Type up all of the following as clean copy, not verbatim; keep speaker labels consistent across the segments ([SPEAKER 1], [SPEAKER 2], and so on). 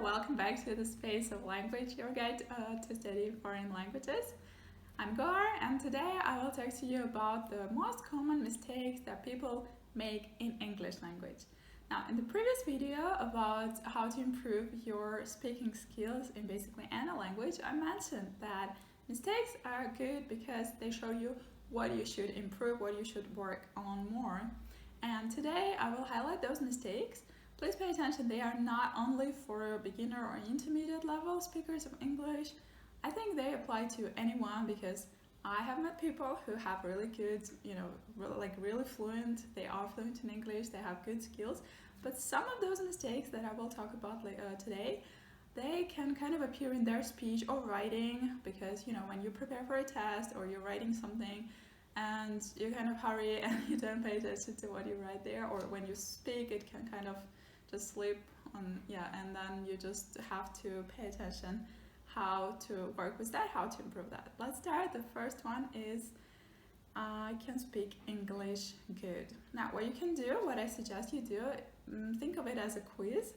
[SPEAKER 1] welcome back to the Space of Language, your guide to study foreign languages. I'm Goar, and today I will talk to you about the most common mistakes that people make in English language. Now, in the previous video about how to improve your speaking skills in basically any language, I mentioned that mistakes are good because they show you what you should improve, what you should work on more. And today I will highlight those mistakes. Please pay attention, they are not only for beginner or intermediate level speakers of English. I think they apply to anyone because I have met people who have really good, really fluent, they are fluent in English, they have good skills. But some of those mistakes that I will talk about today, they can kind of appear in their speech or writing because, when you prepare for a test or you're writing something, and you kind of hurry and you don't pay attention to what you write there, or when you speak it can kind of just slip on, and then you just have to pay attention how to work with that, how to improve that. Let's start. The first one is I can speak English good. Now what you can do, what I suggest you do, think of it as a quiz.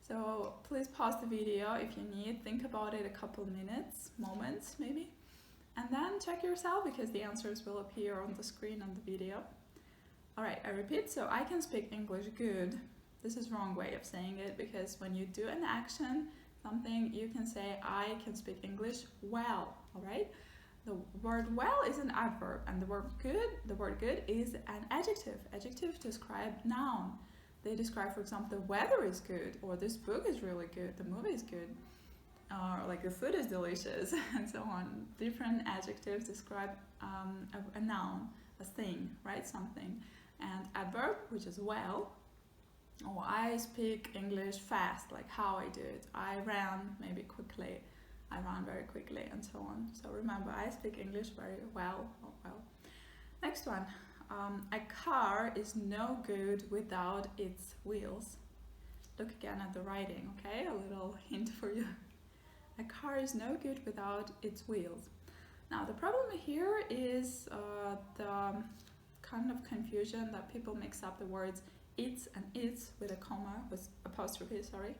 [SPEAKER 1] So please pause the video if you need, think about it a couple moments maybe. And then check yourself because the answers will appear on the screen on the video. Alright, I repeat, so I can speak English good. This is wrong way of saying it because when you do an action, something, you can say I can speak English well, alright? The word well is an adverb and the word good is an adjective. Adjectives describe noun. They describe, for example, the weather is good, or this book is really good, the movie is good. Or like the food is delicious and so on. Different adjectives describe a noun, a thing, right? Something. And adverb, which is well, or I speak English fast, like how I do it. I ran maybe quickly, I ran very quickly and so on. So remember, I speak English very well. Next one, a car is no good without its wheels. Look again at the writing, okay? A little hint for you. A car is no good without its wheels. Now the problem here is the kind of confusion that people mix up the words its and its with a comma, with apostrophe, sorry.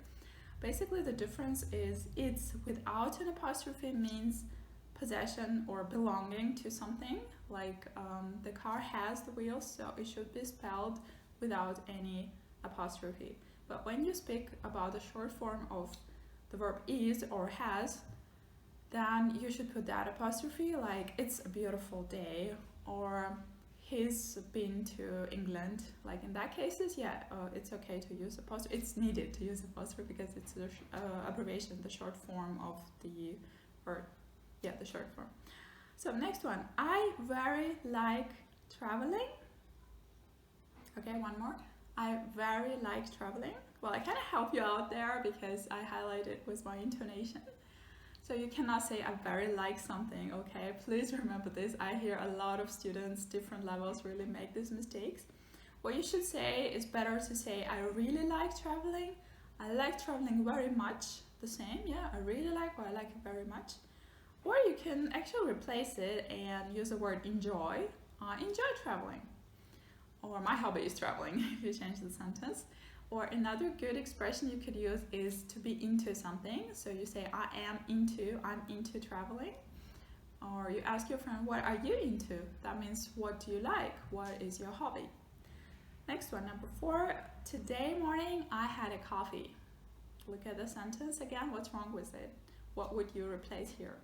[SPEAKER 1] Basically the difference is its without an apostrophe means possession or belonging to something, like the car has the wheels, so it should be spelled without any apostrophe. But when you speak about the short form of the verb is or has, then you should put that apostrophe, like it's a beautiful day, or he's been to England. Like in that cases, it's okay to use apostrophe. It's needed to use apostrophe because it's the abbreviation, the short form of the word. Yeah, the short form. So next one, I very like traveling. Okay, one more. I very like traveling. Well, I kind of help you out there because I highlighted with my intonation. So you cannot say I very like something, okay? Please remember this. I hear a lot of students, different levels, really make these mistakes. What you should say is better to say I really like traveling. I like traveling very much. The same, I really like, or I like it very much. Or you can actually replace it and use the word enjoy. Enjoy traveling. Or my hobby is traveling, if you change the sentence. Or another good expression you could use is to be into something. So you say I'm into traveling. Or you ask your friend, what are you into? That means what do you like? What is your hobby? Next one, number 4. Today morning I had a coffee. Look at the sentence again. What's wrong with it? What would you replace here?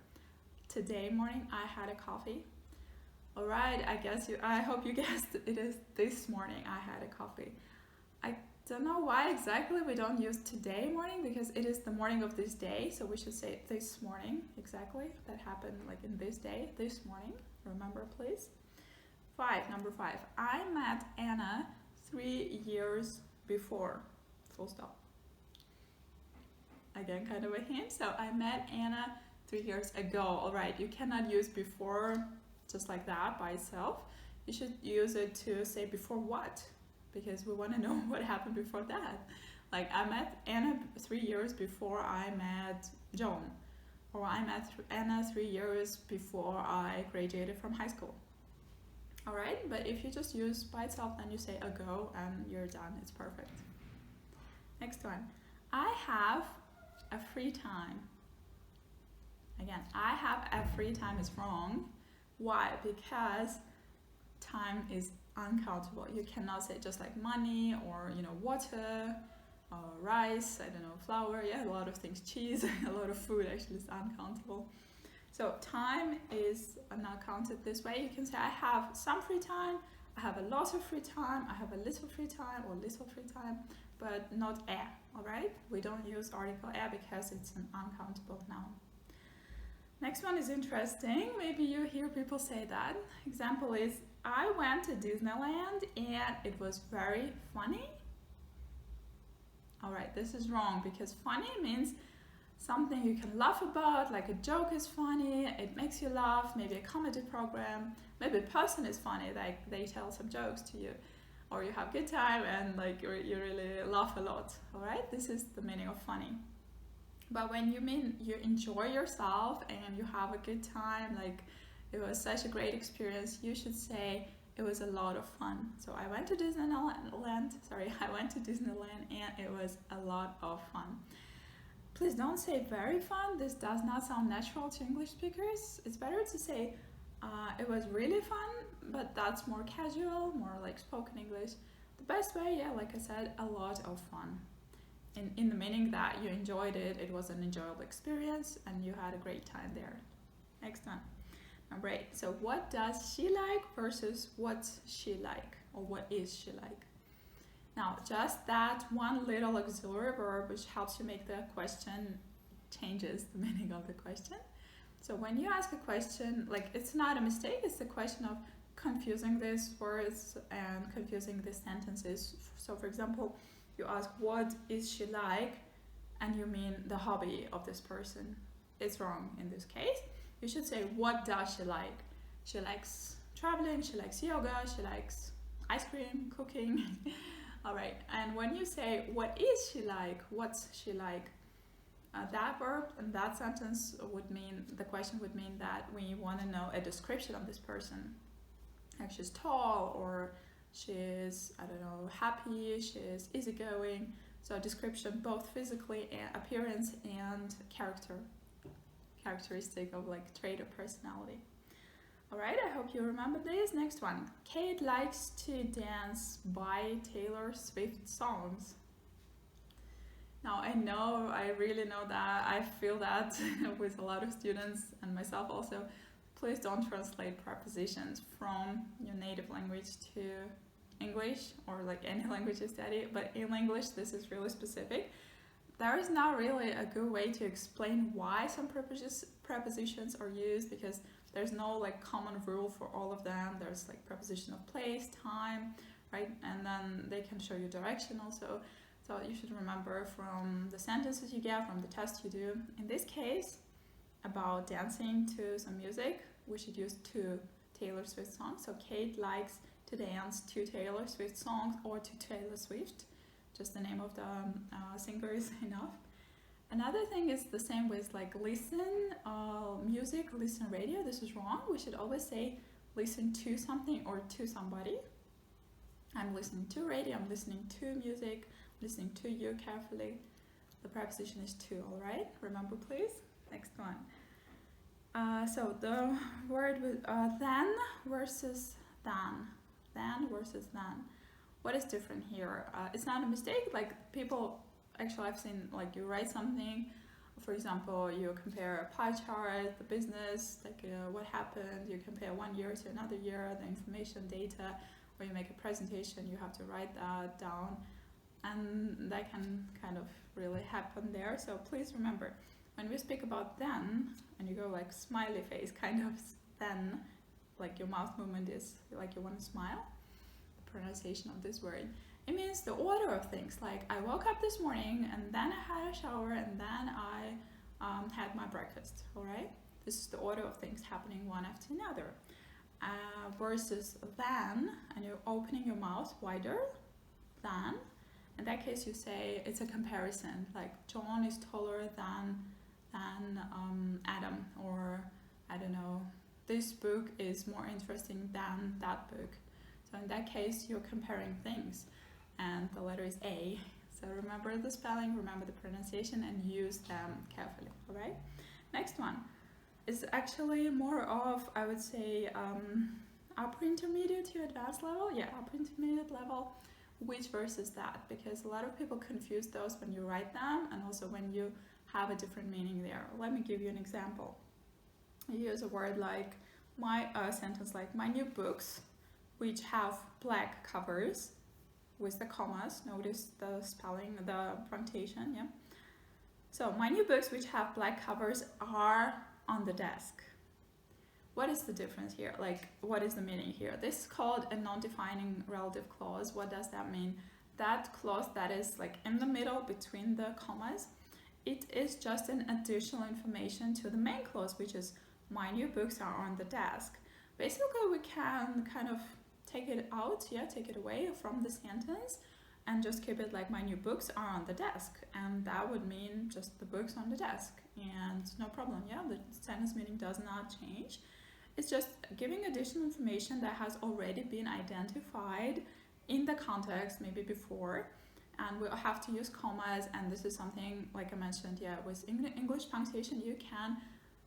[SPEAKER 1] Today morning I had a coffee. Alright, I hope you guessed it is this morning I had a coffee. I don't know why exactly we don't use today morning because it is the morning of this day, so we should say this morning exactly. That happened like in this day, this morning. Remember please. Number 5. I met Anna 3 years before. Full stop. Again, kind of a hint. So I met Anna 3 years ago. Alright, you cannot use before just like that by itself. You should use it to say before what, because we want to know what happened before that. Like I met Anna 3 years before I met Joan, or I met Anna 3 years before I graduated from high school. Alright, but if you just use by itself, then you say ago and you're done, it's perfect. Next one, I have a free time. Again, I have a free time is wrong. Why? Because time is uncountable. You cannot say just like money or water, rice, I don't know, flour, yeah, a lot of things, cheese, a lot of food actually is uncountable. So time is not counted this way. You can say I have some free time, I have a lot of free time, I have a little free time or little free time, but not a, alright? We don't use article a because it's an uncountable noun. Next one is interesting. Maybe you hear people say that. Example is, I went to Disneyland and it was very funny. Alright, this is wrong because funny means something you can laugh about, like a joke is funny, it makes you laugh, maybe a comedy program, maybe a person is funny, like they tell some jokes to you, or you have a good time and like you really laugh a lot. Alright, this is the meaning of funny. But when you mean you enjoy yourself and you have a good time, like it was such a great experience, you should say it was a lot of fun. So I went to Disneyland and it was a lot of fun. Please don't say very fun. This does not sound natural to English speakers. It's better to say it was really fun, but that's more casual, more like spoken English. The best way, yeah, like I said, a lot of fun. In the meaning that you enjoyed it, it was an enjoyable experience, and you had a great time there. Next one. Number 8. So what does she like versus what's she like, or what is she like? Now, just that one little auxiliary verb which helps you make the question changes the meaning of the question. So when you ask a question, like it's not a mistake, it's the question of confusing these words and confusing these sentences. So for example, you ask what is she like and you mean the hobby of this person. It's wrong in this case. You should say what does she like. She likes traveling, she likes yoga, she likes ice cream, cooking. Alright, and when you say what is she like, what's she like, that verb and that sentence would mean, the question would mean that we want to know a description of this person. Like she's tall, or she's, I don't know, happy, she's easygoing. So a description both physically and appearance and characteristic of like trait or personality. Alright, I hope you remember this. Next one. Kate likes to dance by Taylor Swift songs. Now I really know that, I feel that with a lot of students and myself also. Please don't translate prepositions from your native language to English or like any language you study, but in English this is really specific. There is not really a good way to explain why some prepositions are used, because there's no like common rule for all of them. There's like preposition of place, time, right? And then they can show you direction also. So you should remember from the sentences you get, from the test you do. In this case, about dancing to some music, we should use to Taylor Swift songs. So Kate likes to dance to Taylor Swift songs or to Taylor Swift. Just the name of the singer is enough. Another thing is the same with like listen music, listen radio. This is wrong. We should always say listen to something or to somebody. I'm listening to radio, I'm listening to music, I'm listening to you carefully. The preposition is to, alright? Remember please. Next one. So the word with then versus than. Then versus than. What is different here? It's not a mistake. Like people, actually I've seen like you write something, for example, you compare a pie chart, the business, like what happened, you compare 1 year to another year, the information, data, or you make a presentation, you have to write that down, and that can kind of really happen there. So please remember, when we speak about then, and you go like smiley face, kind of then, like your mouth movement is like you want to smile, the pronunciation of this word, it means the order of things. Like I woke up this morning and then I had a shower and then I had my breakfast, alright? This is the order of things happening one after another. Versus then, and you're opening your mouth wider, than. In that case you say it's a comparison, like John is taller than Adam, or I don't know, this book is more interesting than that book. So in that case you're comparing things, and the letter is A, So remember the spelling, remember the pronunciation, and use them carefully, all right? Next one is actually more of, I would say, upper intermediate to advanced level. Yeah, upper intermediate level. Which verse is that? Because a lot of people confuse those when you write them and also when you have a different meaning there. Let me give you an example. You use a word like sentence like my new books, which have black covers with the commas. Notice the spelling, the punctuation, yeah. So my new books, which have black covers, are on the desk. What is the difference here? Like, what is the meaning here? This is called a non-defining relative clause. What does that mean? That clause that is like in the middle between the commas, it is just an additional information to the main clause, which is my new books are on the desk. Basically, we can kind of take it out, yeah, take it away from the sentence and just keep it like my new books are on the desk, and that would mean just the books on the desk, and no problem, yeah, the sentence meaning does not change. It's just giving additional information that has already been identified in the context, maybe before, and we'll have to use commas, and this is something, like I mentioned, yeah, with English punctuation, you can,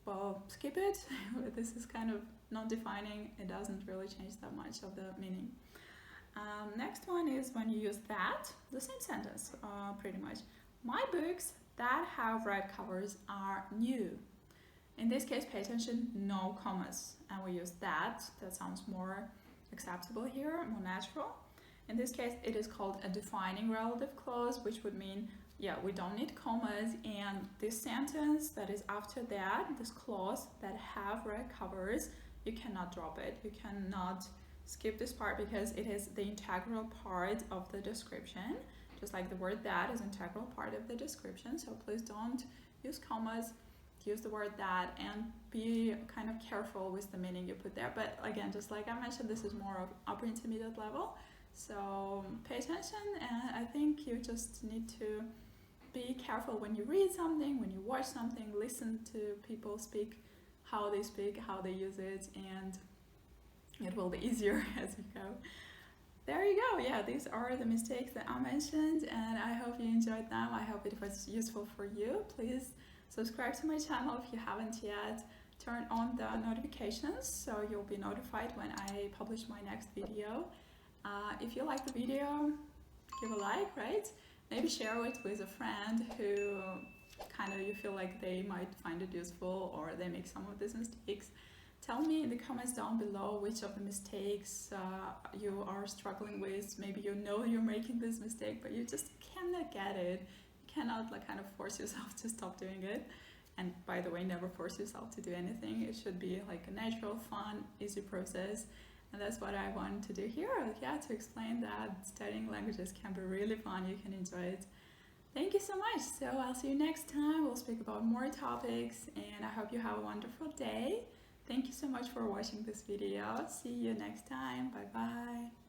[SPEAKER 1] well, skip it. This is kind of non-defining, it doesn't really change that much of the meaning. Next one is when you use that, the same sentence, pretty much. My books that have red covers are new. In this case, pay attention, no commas, and we use that. That sounds more acceptable here, more natural. In this case, it is called a defining relative clause, which would mean, yeah, we don't need commas, and this sentence that is after that, this clause that have red covers, you cannot drop it. You cannot skip this part because it is the integral part of the description, just like the word that is integral part of the description. So please don't use commas. Use the word that and be kind of careful with the meaning you put there. But again, just like I mentioned, this is more of upper intermediate level. So pay attention, and I think you just need to be careful when you read something, when you watch something, listen to people speak, how they use it, and it will be easier as you go. There you go. Yeah, these are the mistakes that I mentioned, and I hope you enjoyed them. I hope it was useful for you. Please subscribe to my channel if you haven't yet. Turn on the notifications so you'll be notified when I publish my next video. If you like the video, give a like, right? Maybe share it with a friend who kind of you feel like they might find it useful or they make some of these mistakes. Tell me in the comments down below which of the mistakes you are struggling with. Maybe you know you're making this mistake, but you just cannot get it. Cannot like kind of force yourself to stop doing it. And by the way, never force yourself to do anything. It should be like a natural, fun, easy process, and that's what I want to do here, yeah, to explain that studying languages can be really fun. You can enjoy it. Thank you so much. So I'll see you next time. We'll speak about more topics, and I hope you have a wonderful day. Thank you so much for watching this video. See you next time. Bye bye.